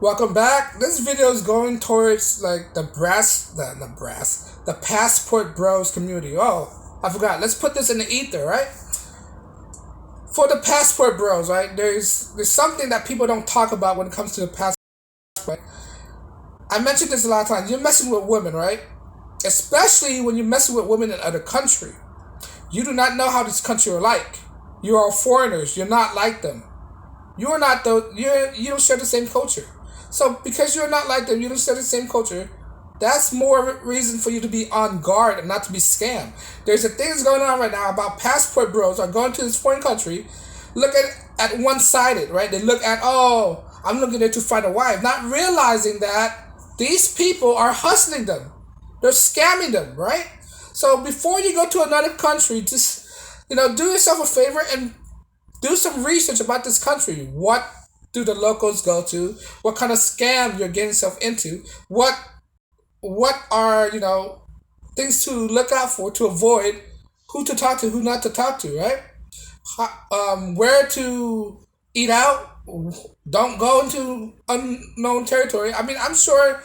Welcome back. This video is going towards like the passport bros community. Oh, I forgot. Let's put this in the ether, right? For the passport bros, right? There's something that people don't talk about when it comes to the passport. Right? I mentioned this a lot of times. You're messing with women, right? Especially when you're messing with women in other country. You do not know how this country are like. You are foreigners. You're not like them. You are not the you don't share the same culture. So because you're not like them, you don't share the same culture. That's more reason for you to be on guard and not to be scammed. There's a thing that's going on right now about passport bros are going to this foreign country, look at one sided, right? They look at I'm looking there to find a wife, not realizing that these people are hustling them. They're scamming them, right? So before you go to another country, just do yourself a favor and do some research about this country. What do the locals go to? What kind of scam you're getting yourself into? What are things to look out for to avoid? Who to talk to? Who not to talk to? Right? Where to eat out? Don't go into unknown territory. I mean, I'm sure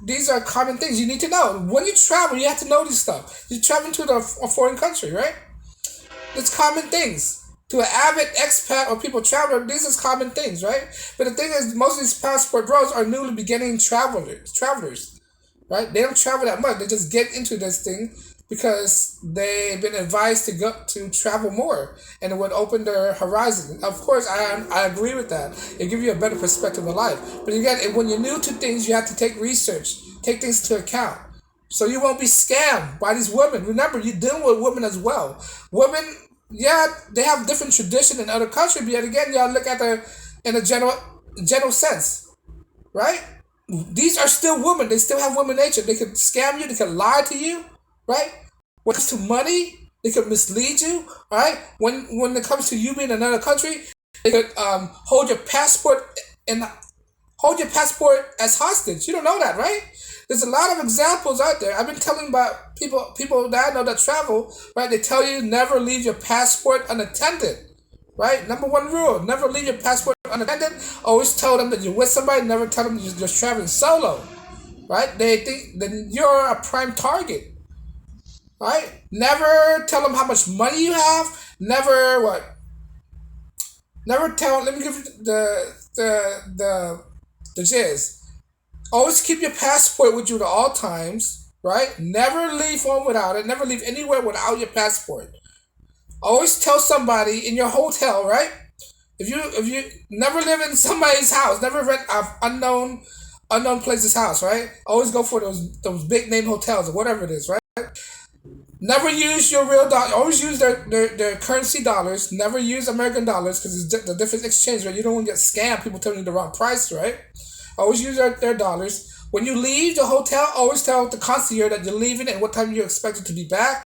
these are common things you need to know. When you travel, you have to know this stuff. You travel to a foreign country, right? It's common things. To an avid expat or people traveler, these is common things, right? But the thing is, most of these passport bros are newly beginning travelers, right? They don't travel that much. They just get into this thing because they've been advised to go to travel more, and it would open their horizon. Of course, I agree with that. It gives you a better perspective of life. But again, when you're new to things, you have to take research, take things to account. So you won't be scammed by these women. Remember, you're dealing with women as well. Women, yeah, they have different tradition in other countries, but yet again, y'all look at the in a general sense, right? These are still women. They still have woman nature. They could scam you. They could lie to you, right? When it comes to money, they could mislead you, right? When it comes to you being in another country, they could and hold your passport as hostage. You don't know that, right? There's a lot of examples out there. I've been telling about people that I know that travel, right? They tell you never leave your passport unattended, right? Number one rule: never leave your passport unattended. Always tell them that you're with somebody. Never tell them you're just traveling solo, right? They think that you're a prime target, right? Never tell them how much money you have. Never what? Never tell. Let me give you the jizz. Always keep your passport with you at all times, right? Never leave home without it. Never leave anywhere without your passport. Always tell somebody in your hotel, right? If you never live in somebody's house, never rent an unknown place's house, right? Always go for those big name hotels or whatever it is, right? Never use your real dollar. Always use their currency dollars. Never use American dollars because it's the different exchange rate. You don't want to get scammed. People telling you the wrong price, right? Always use their dollars. When you leave the hotel, always tell the concierge that you're leaving and what time you're expected to be back.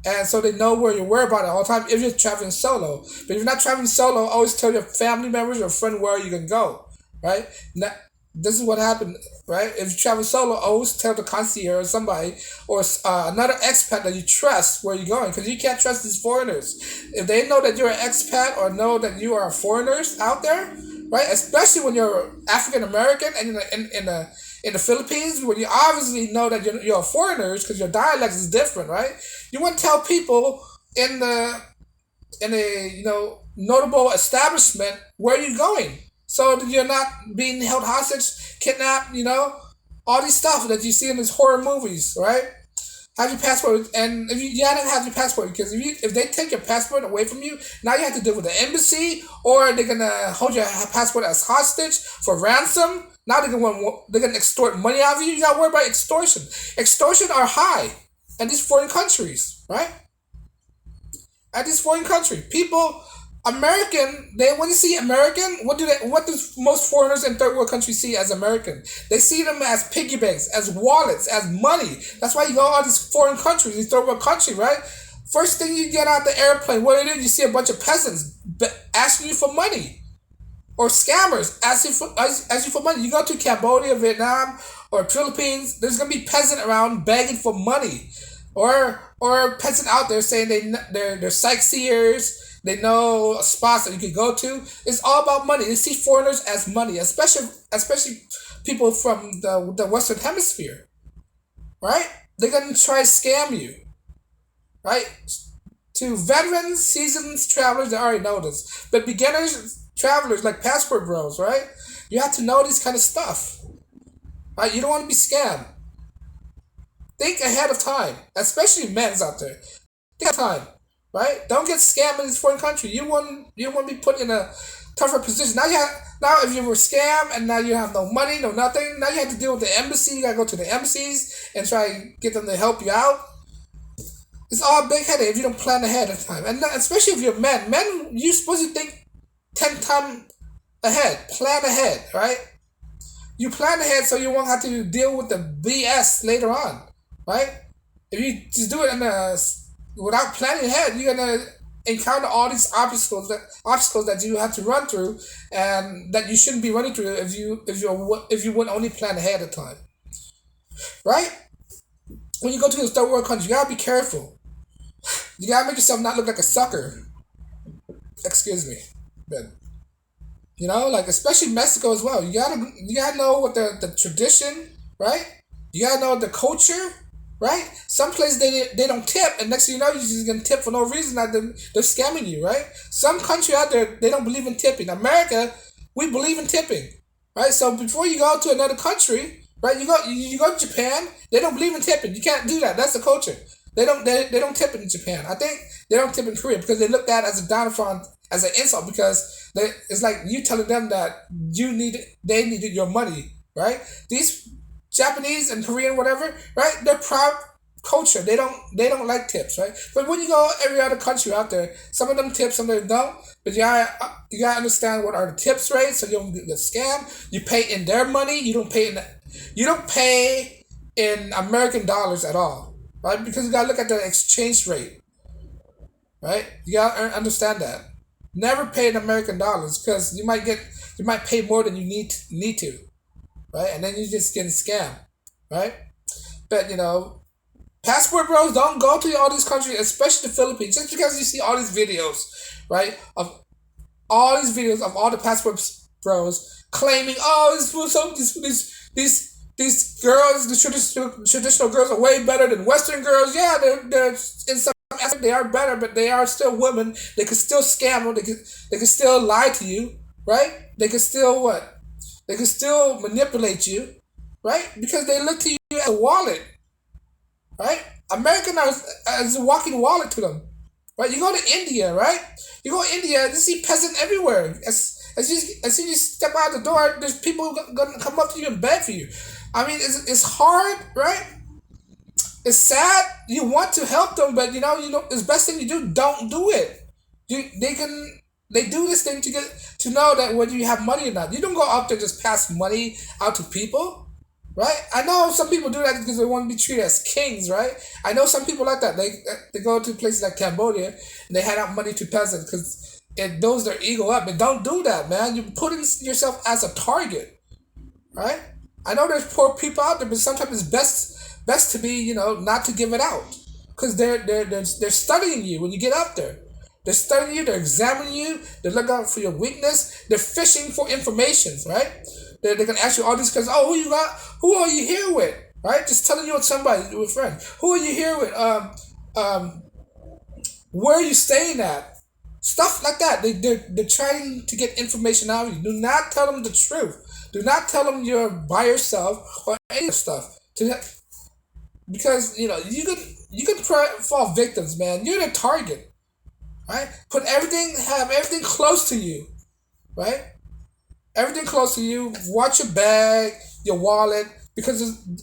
And so they know where your whereabouts at all time if you're traveling solo. But if you're not traveling solo, always tell your family members or friend where you can go, right? Now, this is what happened, right? If you travel solo, always tell the concierge or somebody or another expat that you trust where you're going because you can't trust these foreigners. If they know that you're an expat or know that you are foreigners out there, right? Especially when you're African American and in the Philippines, when you obviously know that you're foreigners because your dialect is different, right? You wouldn't tell people in a notable establishment where you're going, so that you're not being held hostage, kidnapped, all these stuff that you see in these horror movies, right? Have your passport, and if you gotta have your passport because if they take your passport away from you, now you have to deal with the embassy, or they're gonna hold your passport as hostage for ransom. Now they're gonna extort money out of you. You gotta worry about extortion. Extortion are high in these foreign countries, right? At this foreign country, people, American, they when you see American, what do most foreigners in third world countries see as American? They see them as piggy banks, as wallets, as money. That's why you go to all these foreign countries, these third world countries, right? First thing you get out the airplane, what do? You see a bunch of peasants asking you for money, or scammers ask you for money. You go to Cambodia, Vietnam, or Philippines, there's gonna be peasant around begging for money, or peasant out there saying they're sightseers. They know spots that you can go to. It's all about money. They see foreigners as money, especially people from the Western Hemisphere, right? They're gonna try to scam you, right? To veterans, seasoned travelers, they already know this. But beginners, travelers like passport bros, right? You have to know this kind of stuff, right? You don't want to be scammed. Think ahead of time, especially men's out there. Think ahead of time, right? Don't get scammed in this foreign country. You want to be put in a tougher position. Now if you were scammed and now you have no money, no nothing. Now you have to deal with the embassy. You gotta go to the embassies and try and get them to help you out. It's all a big headache if you don't plan ahead of time, and especially if you're men. Men, you're supposed to think 10 times ahead. Plan ahead, right? You plan ahead so you won't have to deal with the BS later on, right? If you just do it without planning ahead, you're gonna encounter all these obstacles that you have to run through, and that you shouldn't be running through if you would only plan ahead of time, right? When you go to a third world country, you gotta be careful. You gotta make yourself not look like a sucker. Excuse me, but like especially Mexico as well. You gotta know what the tradition, right? You gotta know the culture, right? Some places they don't tip, and next thing you know, you're just gonna tip for no reason. That they're scamming you, right? Some country out there they don't believe in tipping. America, we believe in tipping, right? So before you go to another country, right? You go to Japan, they don't believe in tipping. You can't do that. That's the culture. They don't tip in Japan. I think they don't tip in Korea because they look at it as a downfall, as an insult, because it's like you telling them that they needed your money, right? These Japanese and Korean whatever, right? They're proud culture. They don't like tips, right? But when you go every other country out there, some of them tip, some of them don't. But you gotta understand what are the tips rates so you don't get scammed. You pay in their money. You don't pay in American dollars at all, right? Because you gotta look at the exchange rate, right? You gotta understand that. Never pay in American dollars because you might pay more than you need to, right? And then you just getting scammed, right? But passport bros don't go to all these countries, especially the Philippines, just because you see all these videos, right? Of all the passport bros claiming, oh, these girls, the traditional girls are way better than Western girls. Yeah, they're in some aspect they are better, but they are still women. They can still scam them. They can still lie to you, right? They can still what? They can still manipulate you, right? Because they look to you as a wallet, right? American as a walking wallet to them, right? You go to India, right? You go to India, you see peasant everywhere. As soon as you step out the door, there's people gonna come up to you and beg for you. I mean, it's hard, right? It's sad. You want to help them, but it's best thing you do. Don't do it. They do this thing to know that whether you have money or not. You don't go out there just pass money out to people, right? I know some people do that because they want to be treated as kings, right? I know some people like that. They go to places like Cambodia and they hand out money to peasants because it builds their ego up. But don't do that, man. You're putting yourself as a target, right? I know there's poor people out there, but sometimes it's best to be, not to give it out, because they're studying you when you get out there. They're studying you. They're examining you. They're looking out for your weakness. They're fishing for information, right? They're gonna ask you all these questions. Oh, who you got? Who are you here with? Right? Just telling you with somebody, with a friend. Who are you here with? Where are you staying at? Stuff like that. They're trying to get information out of you. Do not tell them the truth. Do not tell them you're by yourself or any of stuff. Because you can fall victims, man. You're the target, right? Have everything close to you, right? Everything close to you. Watch your bag, your wallet, because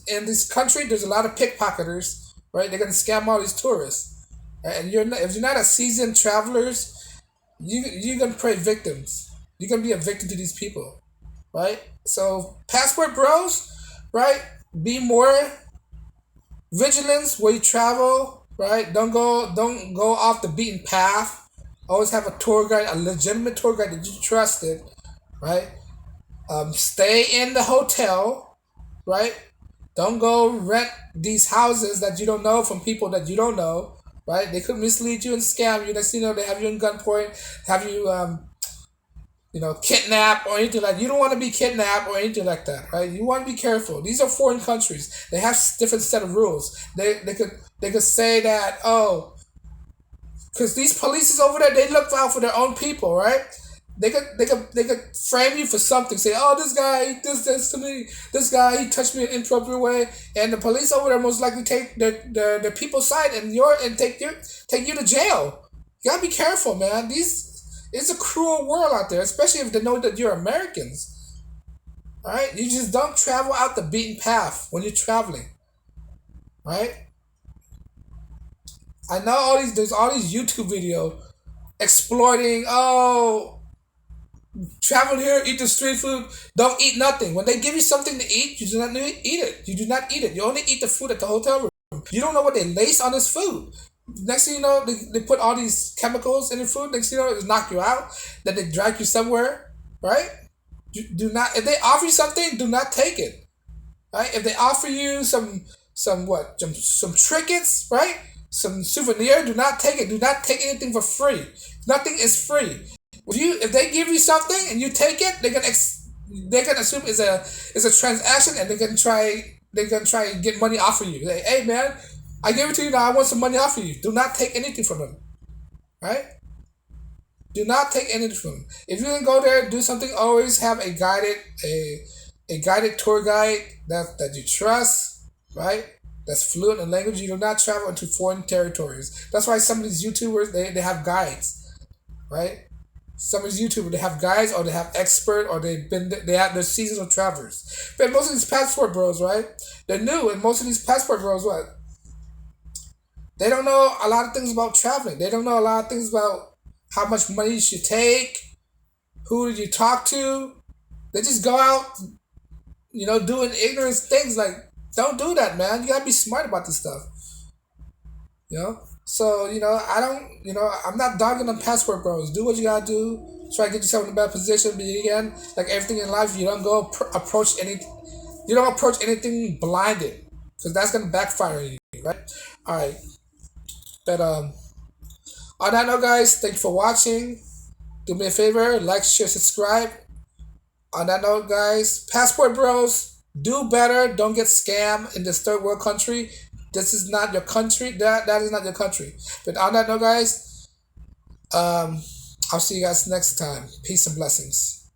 in this country there's a lot of pickpocketers, right? They're gonna scam all these tourists, right? And if you're not a seasoned travelers, you're gonna prey victims. You're gonna be a victim to these people, right? So passport bros, right? Be more vigilant where you travel, right? Don't go off the beaten path. Always have a tour guide, a legitimate tour guide that you trusted, right? Stay in the hotel, right? Don't go rent these houses that you don't know from people that you don't know, right? They could mislead you and scam you. Next thing you know, they have you in gunpoint, have you kidnapped or anything like. You don't want to be kidnapped or anything like that, right? You want to be careful. These are foreign countries. They have different set of rules. They could say that, oh, because these police is over there, they look out for their own people, right? They could frame you for something. Say, oh, this guy he did this to me. This guy he touched me in an inappropriate way, and the police over there most likely take the people's side and take you to jail. You gotta be careful, man. It's a cruel world out there, especially if they know that you're Americans. All right, you just don't travel out the beaten path when you're traveling, right? I know there's all these YouTube videos exploiting. Oh, travel here, eat the street food. Don't eat nothing. When they give you something to eat, you do not eat it. You do not eat it. You only eat the food at the hotel room. You don't know what they lace on this food. Next thing you know, they put all these chemicals in the food. Next thing you know, it knock you out. Then they drag you somewhere, right? Do not. If they offer you something, do not take it. Right? If they offer you some trinkets, right? Some souvenir, do not take it. Do not take anything for free. Nothing is free. If they give you something and you take it, they can assume it's a transaction and they can try and get money off of you. Like, hey man, I gave it to you now. I want some money off of you. Do not take anything from them, right? Do not take anything from them. If you can go there, do something. Always have a guided tour guide that you trust, right? That's fluent in language. You do not travel into foreign territories. That's why some of these YouTubers they have guides, right? Some of these YouTubers they have guides or they have expert or they're seasonal travelers. But most of these passport bros, right? They're new, and most of these passport bros, what? They don't know a lot of things about traveling. They don't know a lot of things about how much money you should take, who did you talk to. They just go out, doing ignorant things. Like, don't do that, man. You gotta be smart about this stuff. So, I don't, I'm not dogging on passport bros. Do what you gotta do. Try to get yourself in a better position. But again, like everything in life, you don't approach anything blinded, because that's gonna backfire on you, right? All right. But on that note, guys, thank you for watching. Do me a favor, like, share, subscribe. On that note, guys, passport bros, do better. Don't get scammed in this third world country. This is not your country. That is not your country. But on that note, guys, I'll see you guys next time. Peace and blessings.